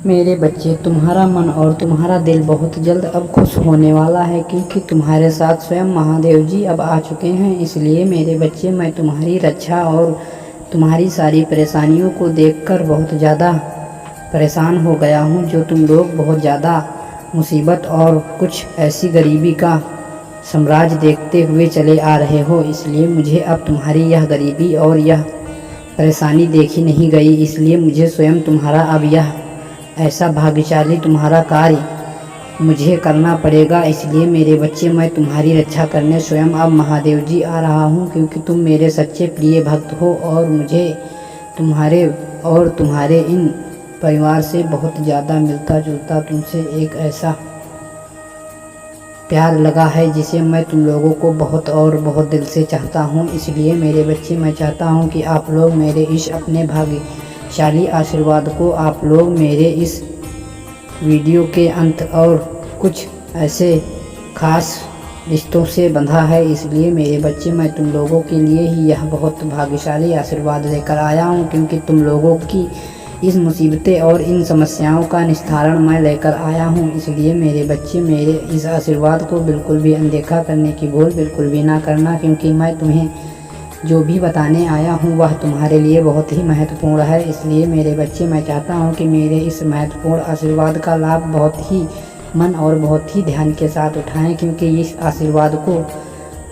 मेरे बच्चे, तुम्हारा मन और तुम्हारा दिल बहुत जल्द अब खुश होने वाला है, क्योंकि तुम्हारे साथ स्वयं महादेव जी अब आ चुके हैं। इसलिए मेरे बच्चे, मैं तुम्हारी रक्षा और तुम्हारी सारी परेशानियों को देखकर बहुत ज़्यादा परेशान हो गया हूँ। जो तुम लोग बहुत ज़्यादा मुसीबत और कुछ ऐसी गरीबी का साम्राज्य देखते हुए चले आ रहे हो, इसलिए मुझे अब तुम्हारी यह गरीबी और यह परेशानी देखी नहीं गई। इसलिए मुझे स्वयं तुम्हारा अब यह ऐसा भाग्यशाली तुम्हारा कार्य मुझे करना पड़ेगा। इसलिए मेरे बच्चे, मैं तुम्हारी रक्षा करने स्वयं अब महादेव जी आ रहा हूँ, क्योंकि तुम मेरे सच्चे प्रिय भक्त हो और मुझे तुम्हारे इन परिवार से बहुत ज़्यादा मिलता जुलता तुमसे एक ऐसा प्यार लगा है जिसे मैं तुम लोगों को बहुत और बहुत दिल से चाहता हूँ। इसलिए मेरे बच्चे, मैं चाहता हूँ कि आप लोग मेरे इस अपने भाग्यशाली आशीर्वाद को आप लोग मेरे इस वीडियो के अंत और कुछ ऐसे खास रिश्तों से बंधा है। इसलिए मेरे बच्चे, मैं तुम लोगों के लिए ही यह बहुत भाग्यशाली आशीर्वाद लेकर आया हूँ, क्योंकि तुम लोगों की इस मुसीबतें और इन समस्याओं का निस्तारण मैं लेकर आया हूँ। इसलिए मेरे बच्चे, मेरे इस आशीर्वाद को बिल्कुल भी अनदेखा करने की भूल बिल्कुल भी ना करना, क्योंकि मैं तुम्हें जो भी बताने आया हूँ वह तुम्हारे लिए बहुत ही महत्वपूर्ण है। इसलिए मेरे बच्चे, मैं चाहता हूँ कि मेरे इस महत्वपूर्ण आशीर्वाद का लाभ बहुत ही मन और बहुत ही ध्यान के साथ उठाएं, क्योंकि इस आशीर्वाद को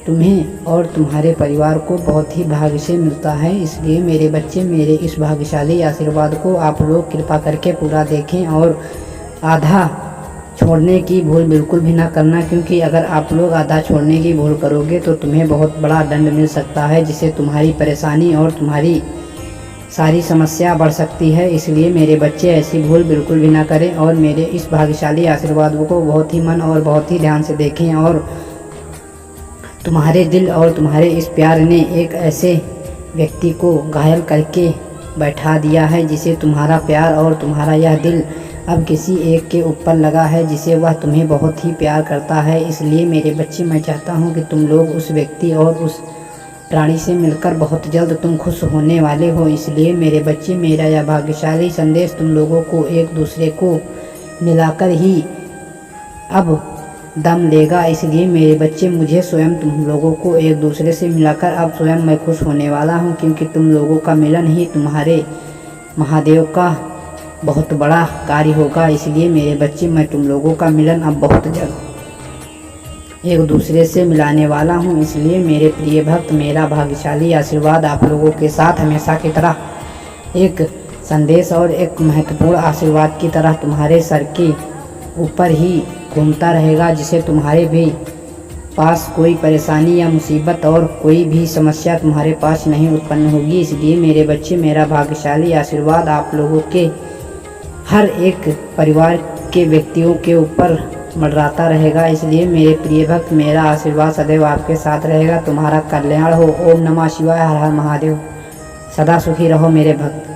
तुम्हें और तुम्हारे परिवार को बहुत ही भाग्य से मिलता है। इसलिए मेरे बच्चे, मेरे इस भाग्यशाली आशीर्वाद को आप लोग कृपा करके पूरा देखें और आधा छोड़ने की भूल बिल्कुल भी ना करना, क्योंकि अगर आप लोग आधा छोड़ने की भूल करोगे तो तुम्हें बहुत बड़ा दंड मिल सकता है, जिससे तुम्हारी परेशानी और तुम्हारी सारी समस्या बढ़ सकती है। इसलिए मेरे बच्चे, ऐसी भूल बिल्कुल भी ना करें और मेरे इस भाग्यशाली आशीर्वाद को बहुत ही मन और बहुत ही ध्यान से देखें। और तुम्हारे दिल और तुम्हारे इस प्यार ने एक ऐसे व्यक्ति को घायल करके बैठा दिया है, जिसे तुम्हारा प्यार और तुम्हारा यह दिल अब किसी एक के ऊपर लगा है, जिसे वह तुम्हें बहुत ही प्यार करता है। इसलिए मेरे बच्चे, मैं चाहता हूँ कि तुम लोग उस व्यक्ति और उस प्राणी से मिलकर बहुत जल्द तुम खुश होने वाले हो। इसलिए मेरे बच्चे, मेरा यह भाग्यशाली संदेश तुम लोगों को एक दूसरे को मिलाकर ही अब दम लेगा। इसलिए मेरे बच्चे, मुझे स्वयं तुम लोगों को एक दूसरे से मिलाकर अब स्वयं मैं खुश होने वाला हूँ, क्योंकि तुम लोगों का मिलन ही तुम्हारे महादेव का बहुत बड़ा कार्य होगा। इसलिए मेरे बच्चे, मैं तुम लोगों का मिलन अब बहुत जल्द एक दूसरे से मिलाने वाला हूँ। इसलिए मेरे प्रिय भक्त, मेरा भाग्यशाली आशीर्वाद आप लोगों के साथ हमेशा की तरह एक संदेश और एक महत्वपूर्ण आशीर्वाद की तरह तुम्हारे सर के ऊपर ही घूमता रहेगा, जिसे तुम्हारे भी पास कोई परेशानी या मुसीबत और कोई भी समस्या तुम्हारे पास नहीं उत्पन्न होगी। इसलिए मेरे बच्चे, मेरा भाग्यशाली आशीर्वाद आप लोगों के हर एक परिवार के व्यक्तियों के ऊपर मंडराता रहेगा। इसलिए मेरे प्रिय भक्त, मेरा आशीर्वाद सदैव आपके साथ रहेगा। तुम्हारा कल्याण हो। ओम नमः शिवाय। हर हर महादेव। सदा सुखी रहो मेरे भक्त।